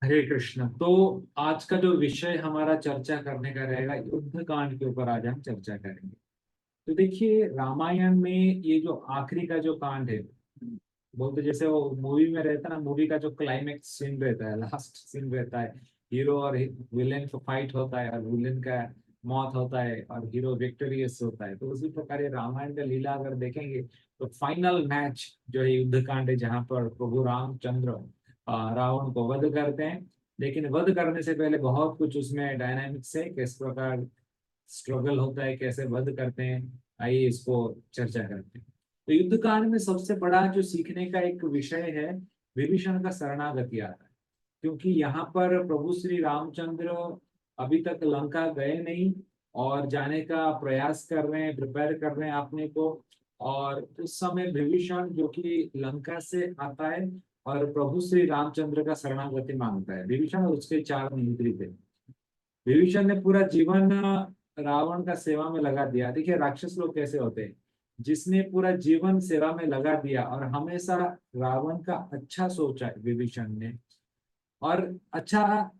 हरे कृष्ण। तो आज का जो विषय हमारा चर्चा करने का रहेगा, युद्ध कांड के ऊपर आज हम चर्चा करेंगे। तो देखिए, रामायण में ये जो आखिरी का जो कांड है, बोलते जैसे वो मूवी में रहता है ना, मूवी का जो क्लाइमेक्स सीन रहता है, लास्ट सीन रहता है, हीरो और विलेन का फाइट होता है और विलेन का मौत होता है और हीरो विक्टोरियस होता है। तो उसी प्रकार ये रामायण का लीला अगर देखेंगे तो फाइनल मैच जो है युद्ध कांड है, जहाँ पर प्रभु रामचंद्र रावण को वध करते हैं। लेकिन वध करने से पहले बहुत कुछ उसमें डायनामिक्स है, किस प्रकार स्ट्रगल होता है, कैसे वध करते हैं। आइए इसको चर्चा करते हैं। तो युद्ध कांड में सबसे बड़ा जो सीखने का एक विषय है, विभीषण का शरणागति आता है। क्योंकि यहाँ पर प्रभु श्री रामचंद्र अभी तक लंका गए नहीं और जाने का प्रयास कर रहे हैं, प्रिपेयर कर रहे हैं अपने को। और उस समय विभीषण जो कि लंका से आता है और प्रभु श्री रामचंद्र का शरणागति मांगता है। विभीषण और उसके चार मंत्री थे। विभीषण ने पूरा जीवन रावण का सेवा में लगा दिया। देखिए राक्षस लोग कैसे होते हैं, जिसने पूरा जीवन सेवा में लगा दिया और हमेशा रावण का अच्छा सोचा है विभीषण ने, और अच्छा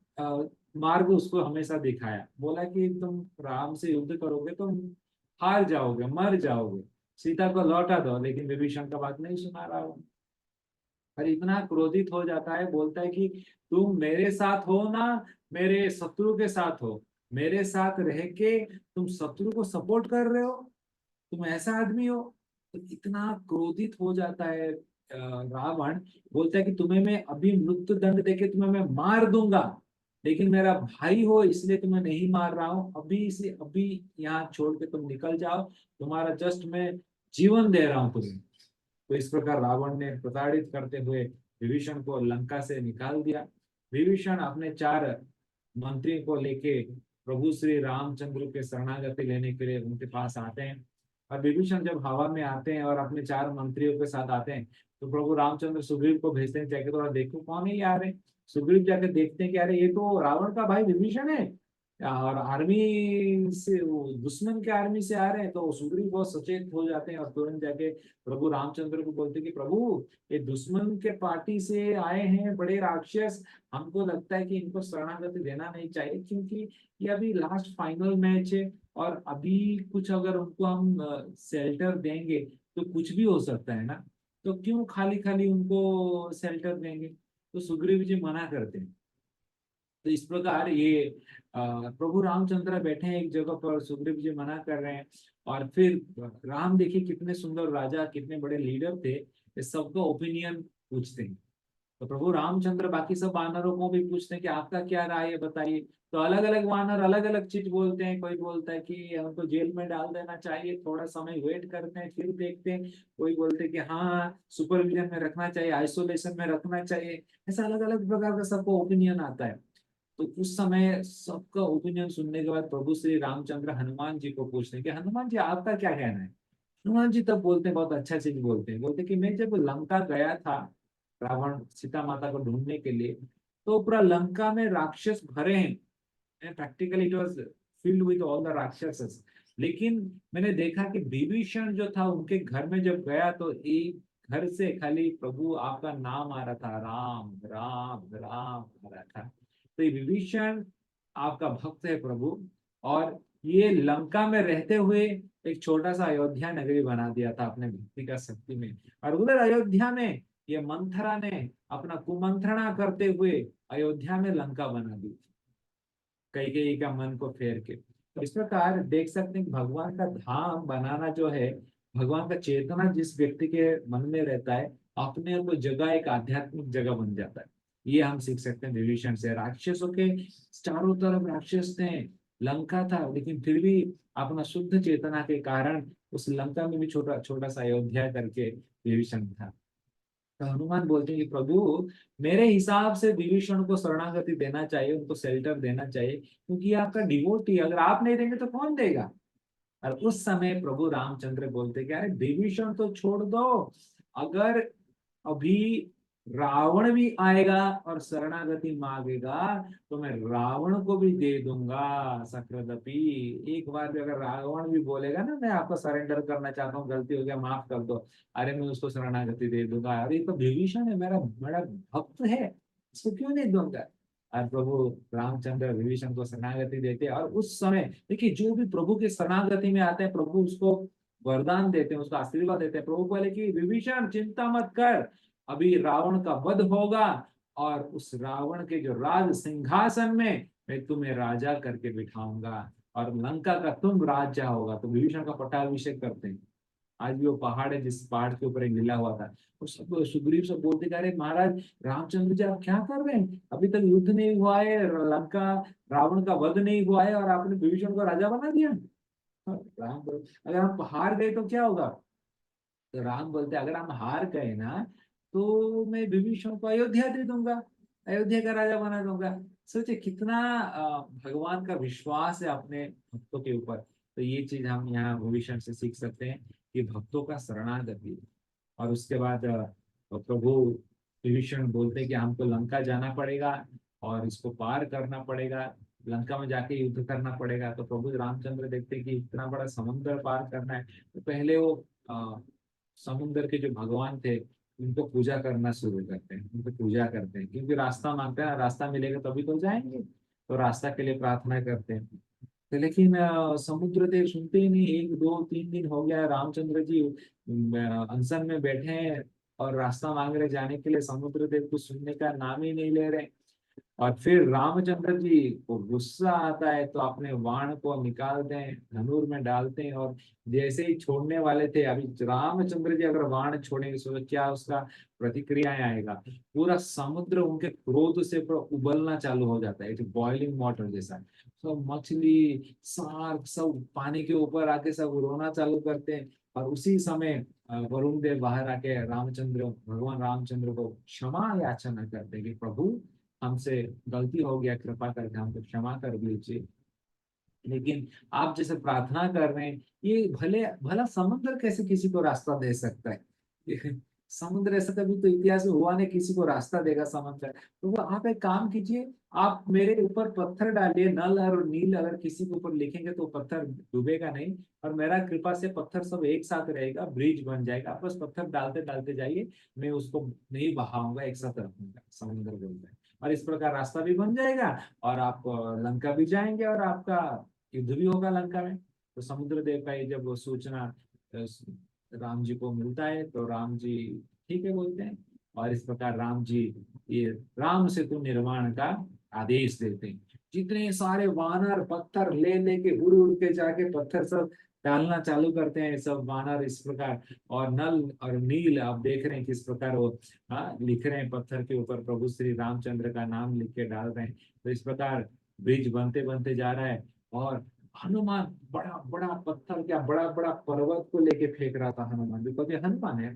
मार्ग उसको हमेशा दिखाया। बोला कि तुम राम से युद्ध करोगे तो हार जाओगे, मर जाओगे, सीता को लौटा दो। लेकिन विभीषण का बात नहीं सुना रावण, और इतना क्रोधित हो जाता है, बोलता है कि तुम मेरे साथ हो ना मेरे शत्रु के साथ हो, मेरे साथ रह के तुम शत्रु को सपोर्ट कर रहे हो, तुम ऐसा आदमी हो। तो इतना क्रोधित हो जाता है रावण, बोलता है कि तुम्हें मैं अभी मृत्यु दंड देके तुम्हें मैं मार दूंगा, लेकिन मेरा भाई हो इसलिए तुम्हें नहीं मार रहा हूं। अभी से अभी यहाँ छोड़ के तुम निकल जाओ, तुम्हारा जस्ट मैं जीवन दे रहा हूं तुम्हें। तो इस प्रकार रावण ने प्रताड़ित करते हुए विभीषण को लंका से निकाल दिया। विभीषण अपने चार मंत्रियों को लेके प्रभु श्री रामचंद्र के शरणागति लेने के लिए उनके पास आते हैं। और विभीषण जब हवा में आते हैं और अपने चार मंत्रियों के साथ आते हैं, तो प्रभु रामचंद्र सुग्रीव को भेजते हैं, जाके थोड़ा देखो कौन है ये आ रहे। सुग्रीव जाके देखते हैं कि अरे ये तो रावण का भाई विभीषण है, और आर्मी से वो दुश्मन के आर्मी से आ रहे हैं। तो सुग्रीव बहुत सचेत हो जाते हैं और तुरंत जाके प्रभु रामचंद्र को बोलते हैं कि प्रभु, ये दुश्मन के पार्टी से आए हैं बड़े राक्षस, हमको लगता है कि इनको शरणागति देना नहीं चाहिए, क्योंकि ये अभी लास्ट फाइनल मैच है और अभी कुछ अगर उनको हम शेल्टर देंगे तो कुछ भी हो सकता है ना। तो क्यों खाली खाली उनको शेल्टर देंगे। तो सुग्रीव जी मना करते हैं। तो इस प्रकार ये प्रभु रामचंद्र बैठे हैं एक जगह पर, सुग्रीव जी मना कर रहे हैं। और फिर राम देखिए कितने सुंदर राजा, कितने बड़े लीडर थे, इस सबका ओपिनियन पूछते हैं। तो प्रभु रामचंद्र बाकी सब वानरों को भी पूछते हैं कि आपका क्या राय है बताइए। तो अलग अलग वानर अलग अलग चीज बोलते हैं। कोई बोलता है कि हमको जेल में डाल देना चाहिए, थोड़ा समय वेट करते हैं फिर देखते हैं। कोई बोलते हैं कि हाँ सुपरविजन में रखना चाहिए, आइसोलेशन में रखना चाहिए। ऐसा अलग अलग प्रकार का सबको ओपिनियन आता है। तो उस समय सबका ओपिनियन सुनने के बाद प्रभु श्री रामचंद्र हनुमान जी को पूछते हैं कि हनुमान जी आपका क्या कहना है। हनुमान जी तब बोलते हैं, बहुत अच्छा चीज बोलते हैं, बोलते हैं कि मैं जब लंका गया था रावण सीता माता को ढूंढने के लिए, तो पूरा लंका में राक्षस भरे हैं, practically it was filled with all the राक्षसेस। लेकिन मैंने देखा कि विभीषण जो था उनके घर में जब गया तो एक घर से खाली प्रभु आपका नाम आ रहा था, राम राम राम आ रहा था। तो ये विभीषण आपका भक्त है प्रभु, और ये लंका में रहते हुए एक छोटा सा अयोध्या नगरी बना दिया था अपने भक्ति का शक्ति में। और उधर अयोध्या में ये मंथरा ने अपना कुमंत्रणा करते हुए अयोध्या में लंका बना दी, कैकेयी का मन को फेर के। तो इस प्रकार देख सकते हैं कि भगवान का धाम बनाना जो है, भगवान का चेतना जिस व्यक्ति के मन में रहता है, अपने वो जगह एक आध्यात्मिक जगह बन जाता है। ये हम सीख सकते हैं विभीषण से। राक्षसों के चारों तरफ राक्षस थे, लंका था, लेकिन फिर भी अपना शुद्ध चेतना के कारण उस लंका में भी छोटा छोटा सा अयोध्या करके विभीषण था। तो हनुमान बोलते हैं कि प्रभु, मेरे हिसाब से विभीषण को शरणागति देना चाहिए, उनको शेल्टर देना चाहिए, क्योंकि ये आपका डिवोटी, अगर आप नहीं देंगे तो कौन देगा। और उस समय प्रभु रामचंद्र बोलते कि अरे विभीषण तो छोड़ दो, अगर अभी रावण भी आएगा और शरणागति मांगेगा तो मैं रावण को भी दे दूंगा सकृदपि। एक बार भी अगर रावण भी बोलेगा ना मैं आपको सरेंडर करना चाहता हूँ, गलती हो गया माफ कर दो, अरे मैं उसको शरणागति दे दूंगा। अरे ये तो विभीषण है, मेरा बड़ा भक्त है, इसको क्यों नहीं दूंगा। और प्रभु रामचंद्र विभीषण को शरणागति देते हैं। और उस समय देखिए, जो भी प्रभु के शरणागति में आते हैं, प्रभु उसको वरदान देते हैं, उसको आशीर्वाद देते हैं। प्रभु बोले कि विभीषण चिंता मत कर, अभी रावण का वध होगा और उस रावण के जो राज सिंहासन में मैं तुम्हें राजा करके बिठाऊंगा और लंका का तुम राजा होगा। तो विभीषण का पट्टाभिषेक करते हैं। आज भी वो पहाड़ है, जिस पहाड़ के ऊपर एक गिला हुआ था, और सब सुग्रीव सब बोलते जा रहे, महाराज रामचंद्र जी आप क्या कर रहे हैं, अभी तक युद्ध नहीं हुआ है, लंका रावण का वध नहीं हुआ है और आपने विभीषण को राजा बना दिया। राम अगर हम हार गए तो क्या होगा? तो राम बोलते अगर हम हार गए ना, तो मैं विभीषण को अयोध्या दे दूंगा, अयोध्या का राजा बना दूंगा। सोचिए कितना भगवान का विश्वास है अपने भक्तों के ऊपर। तो ये चीज हम यहाँ विभीषण से सीख सकते हैं कि भक्तों का शरणागति। और उसके बाद प्रभु विभीषण बोलते हैं कि हमको लंका जाना पड़ेगा और इसको पार करना पड़ेगा, लंका में जाके युद्ध करना पड़ेगा। तो प्रभु रामचंद्र देखते हैं कि इतना बड़ा समुद्र पार करना है, तो पहले वो समुद्र के जो भगवान थे उनको पूजा करना शुरू करते हैं, उनको पूजा करते हैं, क्योंकि रास्ता मांगते हैं, रास्ता मिलेगा तभी तो जाएंगे। तो रास्ता के लिए प्रार्थना करते हैं। तो लेकिन समुद्र देव सुनते ही नहीं। 1 2 3 दिन हो गया, रामचंद्र जी अनशन में बैठे हैं और रास्ता मांग रहे जाने के लिए, समुद्र देव कुछ सुनने का नाम ही नहीं ले रहे। और फिर रामचंद्र जी को गुस्सा आता है, तो अपने बाण को निकालते हैं, धनुर में डालते हैं, और जैसे ही छोड़ने वाले थे, अभी रामचंद्र जी अगर बाण छोड़ेंगे तो क्या उसका प्रतिक्रियाएं आएगा, पूरा समुद्र उनके क्रोध से पूरा उबलना चालू हो जाता है, बॉइलिंग वाटर जैसा। सब मछली शार्क सब पानी के ऊपर आके सब रोना चालू करते हैं। और उसी समय वरुण देव बाहर आके रामचंद्र भगवान रामचंद्र को क्षमा याचना करते हैं कि प्रभु हमसे गलती हो गया, कृपा करके हमको क्षमा कर दीजिए। लेकिन आप जैसे प्रार्थना कर रहे हैं, ये भले भला समुद्र कैसे किसी को रास्ता दे सकता है? ये समुद्र ऐसा कभी तो इतिहास में हुआ नहीं, किसी को रास्ता देगा समुद्र। तो वो आप एक काम कीजिए, आप मेरे ऊपर पत्थर डालिए, नल और नील अगर किसी के ऊपर लिखेंगे तो पत्थर डूबेगा नहीं, और मेरा कृपा से पत्थर सब एक साथ रहेगा, ब्रिज बन जाएगा। आप बस पत्थर डालते डालते जाइए, मैं उसको नहीं बहाऊंगा, एक साथ रखूंगा, समुद्र बोलता है। और इस प्रकार रास्ता भी बन जाएगा और आप लंका भी जाएंगे और आपका युद्ध भी होगा लंका में। तो समुद्र देव का ये जब वो सूचना अ, राम जी को मिलता है, तो राम जी ठीक है बोलते हैं। और इस प्रकार राम जी ये राम सेतु निर्माण का आदेश देते हैं। जितने सारे वानर पत्थर ले लेके उड़ उड़ के जाके पत्थर सब डालना चालू करते हैं, सब वानर इस प्रकार। और नल और नील आप देख रहे हैं किस प्रकार वो लिख रहे हैं पत्थर के ऊपर, प्रभु श्री रामचंद्र का नाम लिख के डाल रहे हैं। तो इस प्रकार ब्रिज बनते बनते जा रहा है। और हनुमान बड़ा बड़ा पत्थर, क्या बड़ा बड़ा पर्वत को लेके फेंक रहा था हनुमान, बिकॉज ये हनुमान है,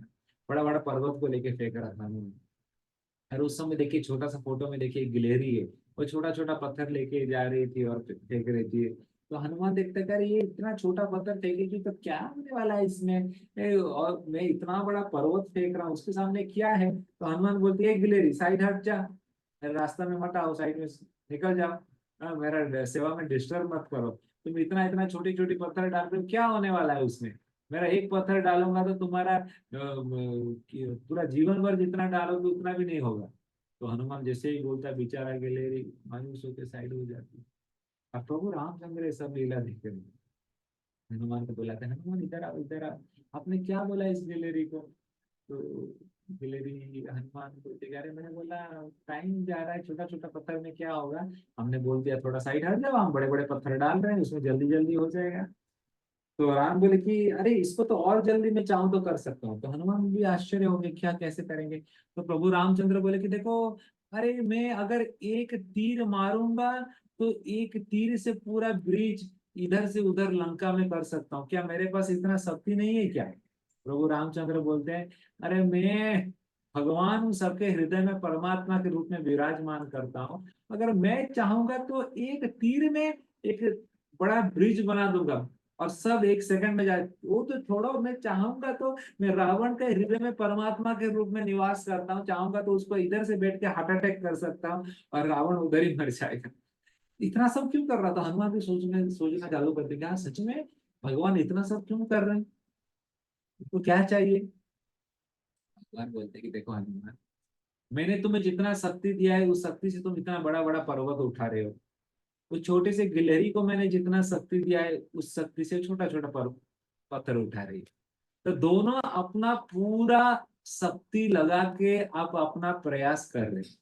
बड़ा बड़ा पर्वत को लेके फेंक रहा था हनुमान। और उस समय देखिए, छोटा सा फोटो में देखिए गिलहरी है, वो छोटा छोटा पत्थर लेके जा रही थी और फेंक रही थी। तो हनुमान देखते कर ये इतना छोटा पत्थर फेंकेगी तो क्या होने वाला है इसमें, और मैं इतना बड़ा पर्वत फेंक रहा हूँ, उसके सामने क्या है? तो हनुमान बोलती है गिलहरी साइड हट जा, रास्ता में मत आओ, साइड में निकल जाओ, मेरा सेवा में डिस्टर्ब मत करो। तुम इतना इतना छोटी छोटी पत्थर डाल रहे हो, क्या होने वाला है उसमें? मेरा एक पत्थर डालूंगा तो तुम्हारा पूरा जीवन भर जितना डालोगे उतना भी नहीं होगा। तो हनुमान जैसे ही बोलता, बेचारा गिलहरी मायूस होकर साइड हो जाती है। अब प्रभु रामचंद्र ये सब लीला देखते हैं, हनुमान को बुलाते हैं, हनुमान इधर आओ इधर आओ, आपने क्या बोला इस गिलहरी को? तो गिलहरी हनुमान बोलते कह रहे, मैंने बोला टाइम जा रहा है, छोटा छोटा पत्थर में क्या होगा, हमने बोल दिया थोड़ा साइड हट जाओ, हम बड़े बड़े पत्थर डाल रहे हैं, उसमें जल्दी जल्दी हो जाएगा। तो राम बोले कि अरे इसको तो और जल्दी मैं चाहूँ तो कर सकता हूँ। तो हनुमान भी आश्चर्य हो गए, क्या कैसे करेंगे? तो प्रभु रामचंद्र बोले कि देखो, अरे मैं अगर एक तीर मारूंगा तो एक तीर से पूरा ब्रिज इधर से उधर लंका में कर सकता हूँ, क्या मेरे पास इतना शक्ति नहीं है क्या? प्रभु रामचंद्र बोलते हैं, अरे मैं भगवान हूँ, सबके हृदय में परमात्मा के रूप में विराजमान करता हूँ। अगर मैं चाहूंगा तो एक तीर में एक बड़ा ब्रिज बना दूंगा और सब 1 सेकंड में जाए। वो तो छोड़ो, मैं चाहूंगा तो मैं रावण के हृदय में परमात्मा के रूप में निवास करता हूँ, चाहूंगा तो उसको इधर से बैठ के हार्ट अटैक कर सकता हूँ और रावण उधर ही मर जाएगा। इतना सब क्यों कर रहा था? हनुमान भी सोचना चालू कर दिया, सच में भगवान इतना सब क्यों कर रहे हैं, तो क्या चाहिए? भगवान बोलते कि देखो हनुमान, मैंने तुम्हें जितना शक्ति दिया है उस शक्ति से तुम इतना बड़ा बड़ा पर्वत उठा रहे हो। उस छोटे से गिलहरी को मैंने जितना शक्ति दिया है उस शक्ति से छोटा छोटा पत्थर उठा रही है। तो दोनों अपना पूरा शक्ति लगा के आप अपना प्रयास कर रहे हैं।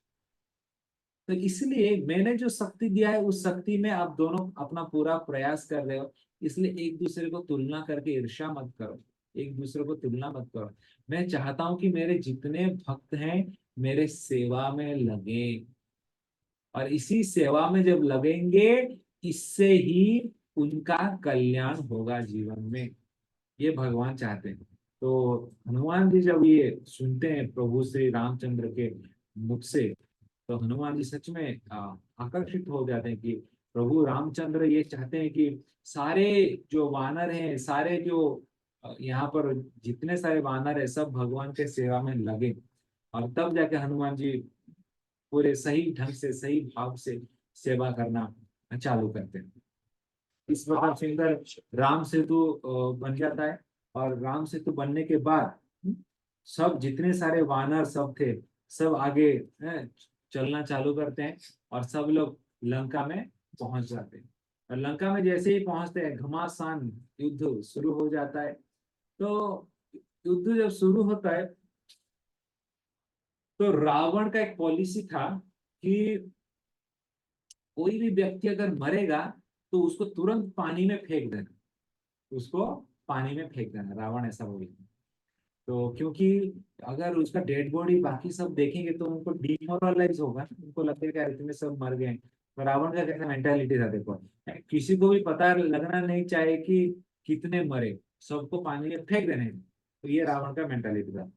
तो इसलिए मैंने जो शक्ति दिया है उस शक्ति में आप दोनों अपना पूरा प्रयास कर रहे हो। इसलिए एक दूसरे को तुलना करके ईर्ष्या मत करो। एक दूसरे को तुलना मत करो। मैं चाहता हूं कि मेरे जितने भक्त हैं मेरे सेवा में लगे, और इसी सेवा में जब लगेंगे इससे ही उनका कल्याण होगा जीवन में। ये भगवान चाहते हैं। तो हनुमान जी जब ये सुनते हैं प्रभु श्री रामचंद्र के मुख से, तो हनुमान जी सच में आकर्षित हो जाते हैं कि प्रभु रामचंद्र ये चाहते हैं कि सारे जो वानर हैं, सारे जो यहाँ पर जितने सारे वानर है सब भगवान के सेवा में लगे। और तब जाके हनुमान जी पूरे सही ढंग से सही भाव से सेवा करना चालू करते हैं। इस प्रकार से इधर राम सेतु बन जाता है। और राम सेतु बनने के बाद सब जितने सारे वानर सब थे सब आगे चलना चालू करते हैं, और सब लोग लंका में पहुंच जाते हैं। और लंका में जैसे ही पहुंचते हैं घमासान युद्ध शुरू हो जाता है। तो युद्ध जब शुरू होता है तो रावण का एक पॉलिसी था कि कोई भी व्यक्ति अगर मरेगा तो उसको तुरंत पानी में फेंक देना, उसको पानी में फेंक देना, रावण ऐसा बोलता है। तो क्योंकि अगर उसका डेड बॉडी बाकी सब देखेंगे तो उनको डिमोरलाइज होगा, उनको लगता है कि यार इतने सब मर गए। तो रावण का कैसा मेंटालिटी था देखो, किसी को भी पता लगना नहीं चाहिए कि कितने मरे, सबको पानी में फेंक देने। तो ये रावण का मेंटालिटी था।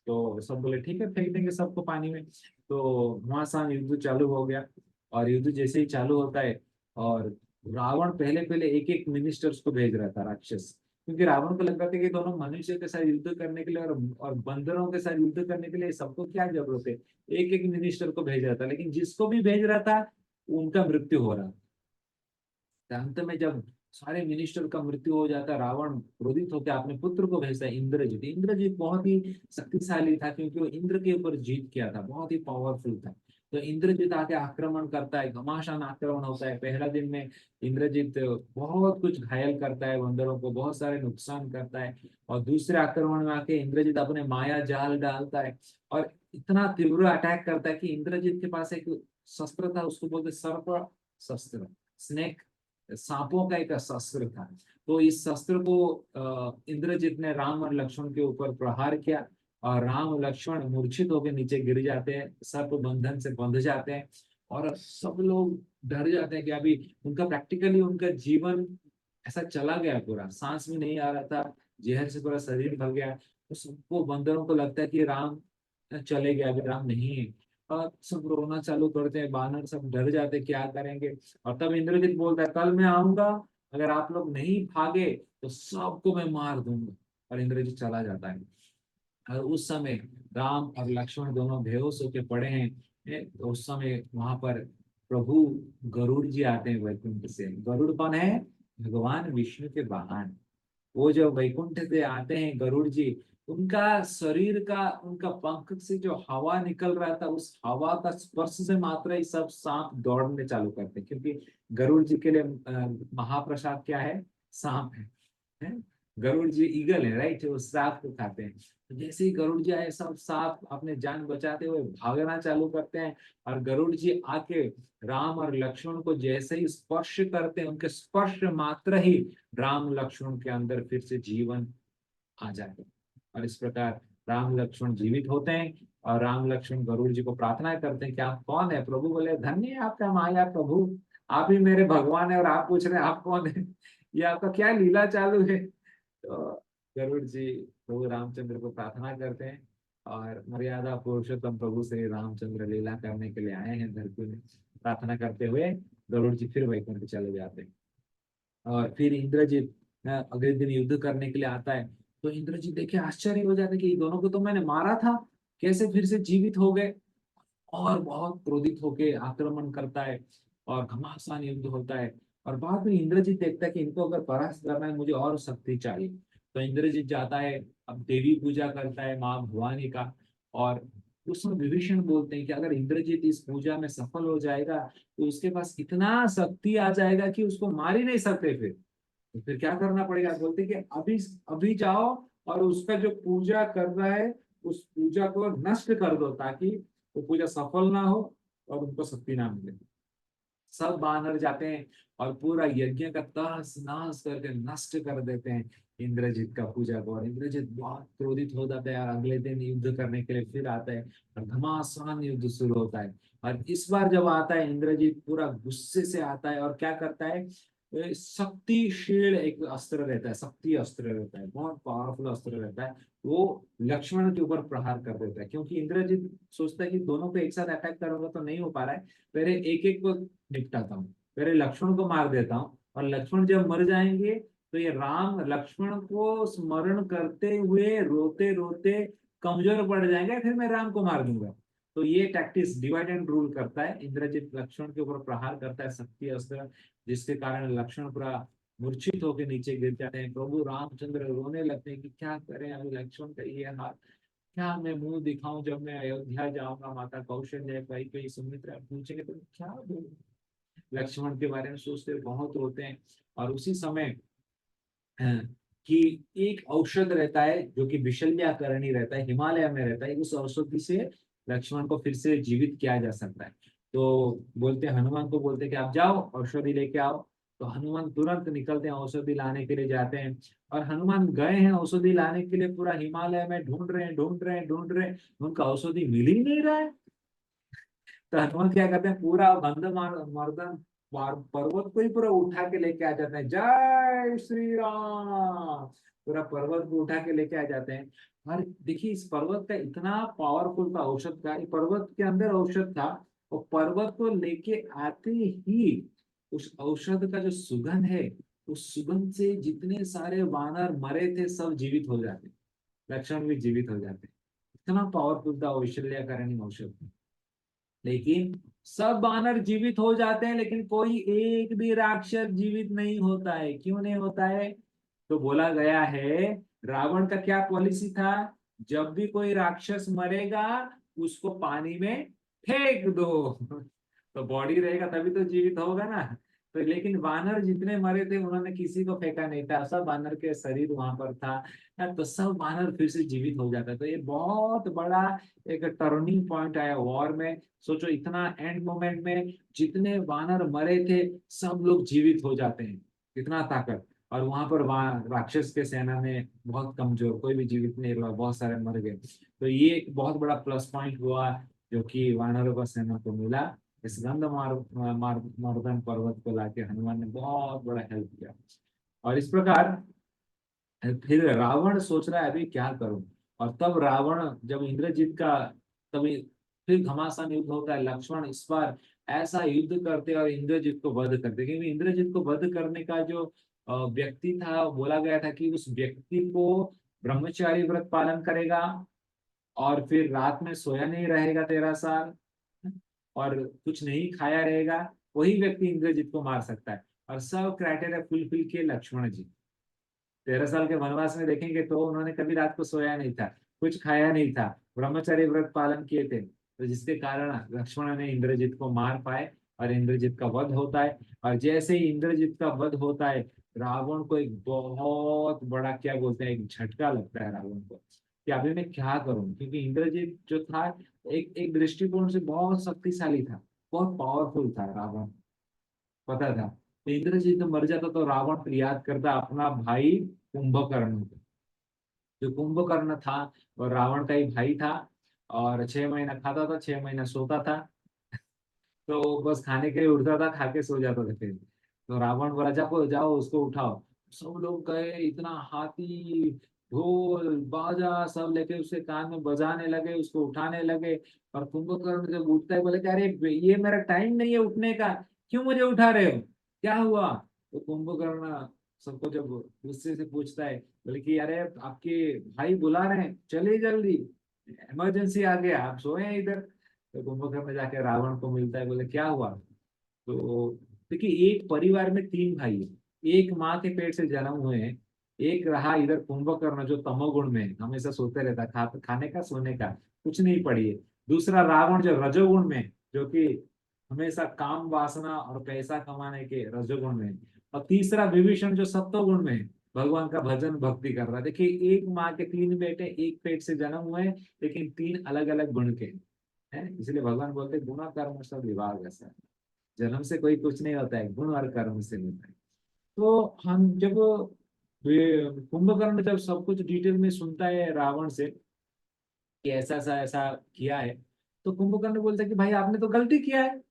तो सब बोले ठीक है फेंक देंगे सबको पानी में। तो घमासान युद्ध चालू हो गया। और युद्ध जैसे ही चालू होता है, और रावण पहले पहले एक एक मिनिस्टर्स को भेज रहा था, राक्षस। क्योंकि रावण को लगता था कि दोनों मनुष्य के साथ युद्ध करने के लिए और बंदरों के साथ युद्ध करने के लिए सबको क्या जरूरत है। एक एक मिनिस्टर को भेज रहा था, लेकिन जिसको भी भेज रहा था उनका मृत्यु हो रहा। तो अंत में जब सारे मिनिस्टर का मृत्यु हो जाता, रावण क्रोधित होकर अपने पुत्र को भेजता है इंद्रजीत। इंद्रजीत बहुत ही शक्तिशाली था क्योंकि वो इंद्र के ऊपर जीत किया था, बहुत ही पावरफुल था। तो इंद्रजीत आके आक्रमण करता है, घमासान आक्रमण होता है। पहला दिन में इंद्रजीत बहुत कुछ घायल करता है, बंदरों को बहुत सारे नुकसान करता है। और दूसरे आक्रमण में आके इंद्रजीत अपने माया जाल डालता है और इतना तीव्र अटैक करता है कि इंद्रजीत के पास एक शस्त्र था, उसको बोलते सर्प शस्त्र, स्नेक, सांपों का एक शस्त्र था। तो इस शस्त्र को इंद्रजीत ने राम और लक्ष्मण के ऊपर प्रहार किया, और राम लक्ष्मण मूर्छित होकर नीचे गिर जाते हैं, सर्प बंधन से बंध जाते हैं। और सब लोग डर जाते हैं कि अभी उनका प्रैक्टिकली उनका जीवन ऐसा चला गया, पूरा सांस भी नहीं आ रहा था, जहर से पूरा शरीर भर गया। तो सबको बंदरों को लगता है कि राम चले गए, अभी राम नहीं है। और सब रोना चालू करते हैं, बानर सब डर जाते हैं क्या करेंगे। और तब इंद्रजीत बोलता है कल मैं आऊंगा, अगर आप लोग नहीं भागे तो सबको मैं मार दूंगा। और इंद्रजीत चला जाता है। और उस समय राम और लक्ष्मण दोनों बेहोश होकर पड़े हैं। तो उस समय वहां पर प्रभु गरुड़ जी आते हैं वैकुंठ से। गरुड़ कौन है? भगवान विष्णु के वाहन। वो जो वैकुंठ से आते हैं गरुड़ जी, उनका शरीर का उनका पंख से जो हवा निकल रहा था उस हवा का स्पर्श से मात्र ही सब सांप दौड़ने चालू करते हैं, क्योंकि गरुड़ जी के लिए महाप्रसाद क्या है? सांप है। गरुड़ जी ईगल है, राइट, वो सांप को खाते हैं। तो जैसे ही गरुड़ जी आए सब सांप अपने जान बचाते हुए भागना चालू करते हैं। और गरुड़ जी आके राम और लक्ष्मण को जैसे ही स्पर्श करते हैं, उनके स्पर्श मात्र ही राम लक्ष्मण के अंदर फिर से जीवन आ जाए। और इस प्रकार राम लक्ष्मण जीवित होते हैं। और राम लक्ष्मण गरुड़ जी को प्रार्थना करते हैं कि आप कौन है? प्रभु बोले धन्य है आपका माया प्रभु, आप ही मेरे भगवान है और आप पूछ रहे हैं आप कौन है। ये आपका क्या लीला चालू है? तो गरुड़ जी प्रभु रामचंद्र को प्रार्थना करते हैं, और मर्यादा पुरुषोत्तम प्रभु श्री रामचंद्र लीला करने के लिए आए हैं धरती में, प्रार्थना करते हुए गरुड़ जी फिर वैकुंठ चले जाते हैं। और फिर इंद्रजीत अगले दिन युद्ध करने के लिए आता है। तो इंद्रजीत देखे आश्चर्य हो जाते कि ये दोनों को तो मैंने मारा था, कैसे फिर से जीवित हो गए। और बहुत क्रोधित होकर आक्रमण करता है, और घमासान युद्ध होता है। और बाद में इंद्रजीत देखता है कि इनको अगर परास्त करना है मुझे और शक्ति चाहिए। तो इंद्रजीत जाता है, अब देवी पूजा करता है माँ भवानी का। और उसमें विभीषण बोलते हैं कि अगर इंद्रजीत इस पूजा में सफल हो जाएगा तो उसके पास इतना शक्ति आ जाएगा कि उसको मार ही नहीं सकते फिर। तो फिर क्या करना पड़ेगा, बोलते कि अभी अभी जाओ और उसका जो पूजा कर रहा है उस पूजा को नष्ट कर दो, ताकि वो पूजा सफल ना हो और उनको शक्ति ना मिले। सब बानर जाते हैं और पूरा यज्ञ का तहस नहस करके नष्ट कर देते हैं इंद्रजीत का पूजा को। और इंद्रजीत बहुत क्रोधित हो जाता है और अगले दिन युद्ध करने के लिए फिर आता है और घमासान युद्ध शुरू होता है। और इस बार जब आता है इंद्रजीत पूरा गुस्से से आता है और क्या करता है, शक्तिशील एक अस्त्र रहता है, शक्ति अस्त्र रहता है, बहुत पावरफुल अस्त्र रहता है। वो लक्ष्मण के ऊपर प्रहार कर देता है, क्योंकि इंद्रजीत सोचता है कि दोनों को एक साथ अटैक करूंगा तो नहीं हो पा रहा है, पहले एक एक को निपटाता हूँ, पहले लक्ष्मण को मार देता हूँ। और लक्ष्मण जब मर जाएंगे तो ये राम लक्ष्मण को स्मरण करते हुए रोते रोते कमजोर पड़ जाएंगे, फिर मैं राम को मार दूंगा। तो ये टैक्टिस डिवाइड एंड रूल करता है, इंद्रजीत लक्ष्मण के ऊपर प्रहार करता है शक्ति अस्त्र, जिसके कारण लक्ष्मण पूरा मूर्छित होकर नीचे गिर जाते हैं। प्रभु रामचंद्र रोने लगते हैं कि क्या करें, अभी लक्ष्मण का ये हाल, क्या मैं मुंह दिखाऊं जब मैं अयोध्या जाऊंगा, माता कौशल्या कहीं कहीं सुमित्रा पूछेंगे तो क्या बोलूं। लक्ष्मण के बारे में सोचते हुए बहुत रोते हैं। और उसी समय अ, कि एक औषध रहता है जो कि विशल्याकरणी रहता है, हिमालय में रहता है, उस औषधि से लक्ष्मण को फिर से जीवित किया जा सकता है। तो बोलते हैं, हनुमान को बोलते हैं कि आप जाओ औषधि लेके आओ। तो हनुमान तुरंत निकलते हैं, औषधि लाने के लिए जाते हैं। और हनुमान गए हैं औषधि लाने के लिए, पूरा हिमालय में ढूंढ रहे हैं ढूंढ रहे हैं ढूंढ रहे हैं, उनका औषधि मिल ही नहीं रहा है। तो हनुमान क्या करते हैं, पूरा मर्दन पर्वत को ही पूरा उठा के लेके आ जाते हैं, जय श्री राम, पूरा पर्वत को उठा के लेके आ जाते हैं। और देखिए इस पर्वत का इतना पावरफुल था औषध का, पर्वत के अंदर औषध था, और पर्वत को लेके आते ही उस औषध का जो सुगंध है, उस सुगंध से जितने सारे वानर मरे थे सब जीवित हो जाते, लक्ष्मण भी जीवित हो जाते। इतना पावरफुल था औशल्याकरणी औषध। लेकिन सब बानर जीवित हो जाते हैं, लेकिन कोई एक भी राक्षस जीवित नहीं होता है। क्यों नहीं होता है? तो बोला गया है, रावण का क्या पॉलिसी था, जब भी कोई राक्षस मरेगा उसको पानी में फेंक दो तो बॉडी रहेगा तभी तो जीवित होगा ना। तो लेकिन वानर जितने मरे थे उन्होंने किसी को फेंका नहीं था, सब वानर के शरीर वहां पर था, तो सब वानर फिर से जीवित हो जाता है। तो ये बहुत बड़ा एक टर्निंग पॉइंट आया वॉर में। सोचो इतना एंड मोमेंट में जितने वानर मरे थे सब लोग जीवित हो जाते हैं, इतना ताकत। और वहां पर वहां राक्षस के सेना में बहुत कमजोर, कोई भी जीवित नहीं रहा, बहुत सारे मर गए। तो ये एक बहुत बड़ा प्लस पॉइंट हुआ जो कि वानरों का सेना को मिला। इस मर्दन पर्वत को लाके हनुमान ने बहुत बड़ा हेल्प किया। और इस प्रकार फिर रावण सोच रहा है अभी क्या करूं। और तब रावण जब इंद्रजीत का, तभी फिर घमासान युद्ध होता है। लक्ष्मण इस बार ऐसा युद्ध करते और इंद्रजीत को वध करते, क्योंकि इंद्रजीत को वध करने का जो व्यक्ति था, बोला गया था कि उस व्यक्ति को ब्रह्मचारी व्रत पालन करेगा और फिर रात में सोया नहीं रहेगा 13 साल और कुछ नहीं खाया रहेगा, वही व्यक्ति इंद्रजीत को मार सकता है। और सब क्राइटेरिया फुलफिल किए लक्ष्मण जी। 13 साल के वनवास में देखेंगे तो उन्होंने कभी रात को सोया नहीं था, कुछ खाया नहीं था, ब्रह्मचर्य व्रत पालन किए थे, तो जिसके कारण लक्ष्मण ने इंद्रजीत को मार पाए और इंद्रजीत का वध होता है। और जैसे ही इंद्रजीत का वध होता है, रावण को एक बहुत बड़ा क्या बोलते हैं, एक झटका लगता है रावण को कि अभी मैं क्या करूं, क्योंकि इंद्रजीत जो था एक एक दृष्टिकोण से बहुत शक्तिशाली था, बहुत पावरफुल था रावण, पता था। तो इंद्रजीत जब मर जाता तो रावण फिर याद करता अपना भाई कुंभकर्ण को। जो कुंभकर्ण था और रावण का ही भाई था, और 6 महीना खाता था 6 महीना सोता था, तो बस खाने के लिए उठता था, खा के सो जाता था फिर। तो रावण बोला जाओ जाओ उसको उठाओ। सब लोग गए, इतना हाथी ढोल बाजा सब लेके उसके कान में बजाने लगे, उसको उठाने लगे। और कुंभकर्ण जब उठता है बोले कि अरे ये मेरा टाइम नहीं है उठने का, क्यों मुझे उठा रहे हो, क्या हुआ? तो कुंभकर्ण सबको जब गुस्से से पूछता है, बोले कि अरे आपके भाई बुला रहे हैं, चलिए जल्दी, इमरजेंसी आ गया, आप सोए हैं इधर। तो कुंभकर्ण जाके रावण को मिलता है, बोले क्या हुआ? तो देखिए एक परिवार में 3 भाई है, एक माँ के पेट से जन्म हुए हैं, एक रहा इधर कुंभकर्ण जो तमोगुण में है, हमेशा सोते रहता है, खाने का सोने का कुछ नहीं पड़ी है। दूसरा रावण जो रजोगुण में, जो कि हमेशा काम वासना और पैसा कमाने के रजोगुण में, और तीसरा विभीषण जो सत्वगुण में भगवान का भजन भक्ति कर रहा है। देखिए, एक माँ के तीन बेटे एक पेट से जन्म हुए, लेकिन तीन अलग अलग गुण के हैं। इसलिए भगवान बोलते हैं, गुण कर्म सब विभाग ऐसा है। जन्म से कोई कुछ नहीं होता है, गुण और कर्म से होता है। तो हम जब कुंभकर्ण जब सब कुछ डिटेल में सुनता है रावण से कि ऐसा ऐसा ऐसा किया है, तो कुंभकर्ण बोलता है कि भाई आपने तो गलती किया है,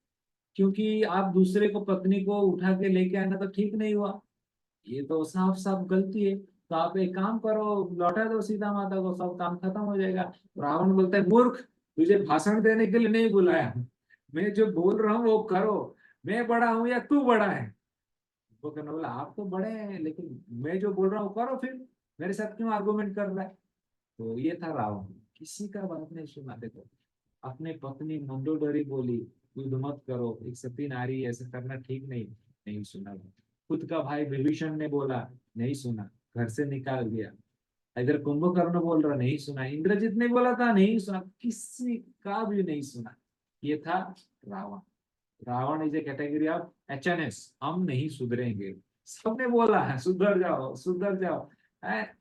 क्योंकि आप दूसरे को पत्नी को उठा के लेके आना तो ठीक नहीं हुआ, ये तो साफ साफ गलती है। तो आप एक काम करो, लौटा दो सीता माता को, सब काम खत्म हो जाएगा। रावण बोलता है, मूर्ख, तुझे भाषण देने के लिए नहीं बुलाया, मैं जो बोल रहा हूँ वो करो। मैं बड़ा हूं या तू बड़ा है? वो कहने बोला, आप तो बड़े हैं, लेकिन मैं जो बोल रहा हूँ करो फिर, मेरे साथ क्यों आर्गुमेंट कर रहा है? तो ये था रावण, किसी का बात नहीं सुना। देखो, अपने पत्नी मंदोदरी बोली युद्ध मत करो, एक सती नारी ऐसा करना ठीक नहीं, नहीं सुना। खुद का भाई विभीषण ने बोला, नहीं सुना, घर से निकाल दिया। इधर कुंभकर्ण बोल रहा, नहीं सुना। इंद्रजीत ने बोला था, नहीं सुना, किसी का भी नहीं सुना। ये था Ravan. Ravan is a category of HNS, हम नहीं सुधरेंगे। सबने बोला है सुधर जाओ सुधर जाओ,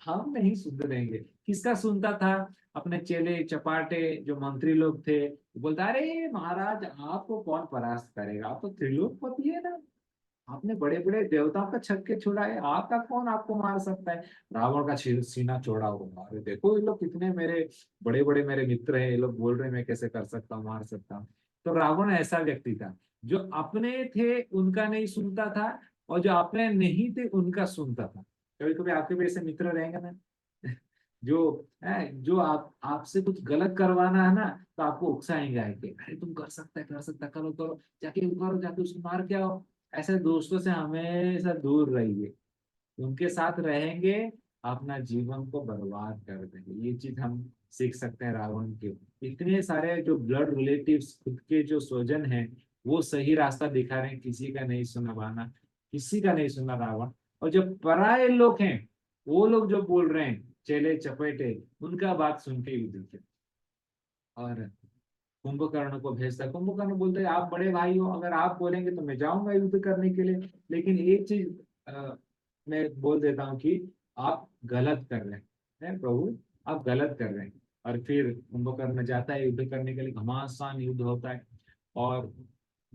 हम नहीं सुधरेंगे। किसका सुनता था? अपने चेले चपाटे जो मंत्री लोग थे, बोलता, अरे महाराज, आपको कौन परास्त करेगा, आप तो त्रिलोकपति है ना, आपने बड़े बड़े देवताओं का छक्के छुड़ाए, आपका कौन आपको मार सकता है? रावण का सीना चौड़ा हुआ, अरे देखो ये लोग कितने मेरे बड़े बड़े मेरे मित्र हैं, ये लोग बोल रहे हैं मैं कैसे कर सकता हूँ, मार सकता हूँ। तो रावण ऐसा व्यक्ति था, जो अपने थे उनका नहीं सुनता था, और जो अपने नहीं थे उनका सुनता था। कभी कभी आपके भी ऐसे मित्र रहेंगे ना, जो आप आपसे कुछ गलत करवाना है ना, तो आपको उकसाएंगे आके, अरे तुम कर सकता है, करो करो, जाके करो, जाके उसको मार के आओ। ऐसे दोस्तों से हमेशा दूर रहिए, उनके साथ रहेंगे अपना जीवन को बर्बाद कर देंगे। ये चीज हम सीख सकते हैं रावण के। इतने सारे जो ब्लड रिलेटिव्स, खुद के जो स्वजन हैं, वो सही रास्ता दिखा रहे हैं, किसी का नहीं सुना भाना, किसी का नहीं सुना रावण। और जो पराये लोग हैं, वो लोग जो बोल रहे हैं चेले चपेटे, उनका बात सुन के युद्ध किया। और कुंभकर्ण को भेजता है। कुंभकर्ण बोलते हैं, आप बड़े भाई हो, अगर आप बोलेंगे तो मैं जाऊंगा युद्ध करने के लिए, लेकिन एक चीज मैं बोल देता हूँ कि आप गलत कर रहे हैं प्रभु, आप गलत कर रहे हैं। और फिर कुंभकर्ण जाता है युद्ध करने के लिए, घमासान युद्ध होता है। और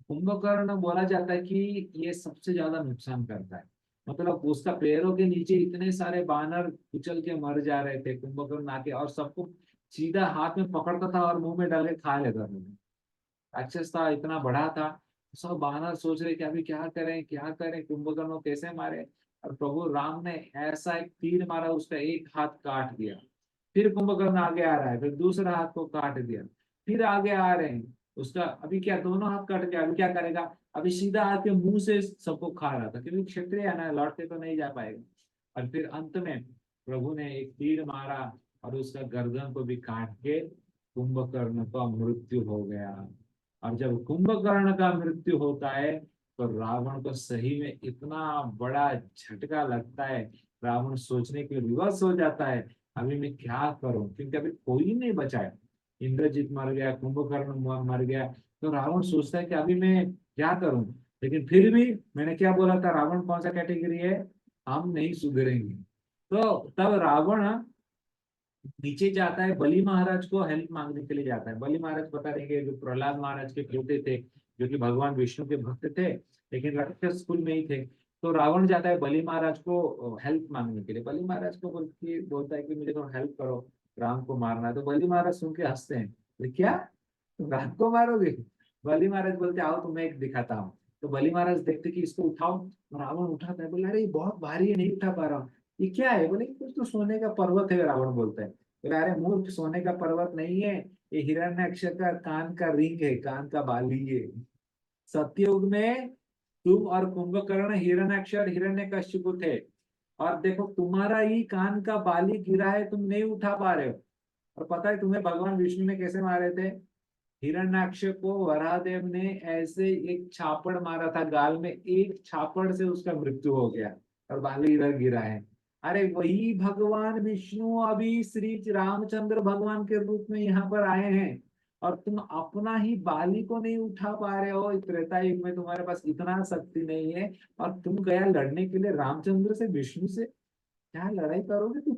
कुंभकर्ण बोला जाता है कि ये सबसे ज्यादा नुकसान करता है, मतलब उसका पैरों के नीचे इतने सारे बानर कुचल के मर जा रहे थे, कुंभकर्ण आके और सबको सीधा हाथ में पकड़ता था और मुंह में डाल के खा लेता था। राक्षस था, इतना बड़ा था। सब बानर सोच रहे कि अभी क्या करें क्या करें, कुंभकर्ण को कैसे मारे। और प्रभु राम ने ऐसा एक तीर मारा, उसका एक हाथ काट दिया। फिर कुंभकर्ण आगे आ रहा है, फिर दूसरा हाथ को काट दिया। फिर आगे आ रहे हैं, उसका अभी क्या दोनों हाथ कट गया, अभी क्या करेगा? अभी सीधा आके मुंह से सबको खा रहा था, क्योंकि क्षत्रिय है ना, लौटते तो नहीं जा पाएगा। और फिर अंत में प्रभु ने एक तीर मारा और उसका गर्दन को भी काट के कुंभकर्ण का मृत्यु हो गया। और जब कुंभकर्ण का मृत्यु होता है, तो रावण को सही में इतना बड़ा झटका लगता है। रावण सोचने के लिए विवश हो जाता है, अभी मैं क्या करूं, क्योंकि अभी कोई नहीं बचा है। इंद्रजीत मर गया, कुंभकर्ण मर गया। तो रावण सोचता है कि अभी मैं क्या करूं। लेकिन फिर भी मैंने क्या बोला था, रावण कौन सा कैटेगरी है? हम नहीं सुधरेंगे। तो तब रावण नीचे जाता है, बलि महाराज को हेल्प मांगने के लिए जाता है। बलि महाराज बता देंगे, जो प्रहलाद महाराज के पोते थे, जो कि भगवान विष्णु के भक्त थे, लेकिन राक्षस कुल में ही थे। तो रावण जाता है बलि महाराज को हेल्प मांगने के लिए। बलि महाराज को बोलता है कि मुझे तो हेल्प करो, राम को मारना है। तो बलि महाराज सुन के हंसते हैं, बोले, क्या तुम राम को मारोगे? बलि महाराज बोलते, आओ तुम्हें एक दिखाता हूँ। तो बलि महाराज देखते कि इसको उठाओ, तो रावण उठाता है, बोले, अरे ये बहुत भारी है, नहीं उठा पा रहा हूँ। ये क्या है? बोले, कुछ तो सोने का पर्वत है। रावण बोलता है, बोले, अरे मूर्ख, सोने का पर्वत नहीं है, ये हिरण्यक्ष का कान का रिंग है, कान का बाली है। सतयुग में तुम और कुंभकर्ण हिरण्यक्ष और हिरण्यकशिपु थे, और देखो तुम्हारा ही कान का बाली गिरा है, तुम नहीं उठा पा रहे हो। और पता है तुम्हें भगवान विष्णु ने कैसे मारे थे? हिरण्याक्ष को वराहदेव ने ऐसे एक छापड़ मारा था गाल में, एक छापड़ से उसका मृत्यु हो गया, और बाली इधर गिरा है। अरे वही भगवान विष्णु अभी श्री रामचंद्र भगवान के रूप में यहाँ पर आए हैं, और तुम अपना ही बाली को नहीं उठा पा रहे हो, त्रेता युग में तुम्हारे पास इतना शक्ति नहीं है, और तुम गया लड़ने के लिए रामचंद्र से, विष्णु से, क्या लड़ाई करोगे तुम?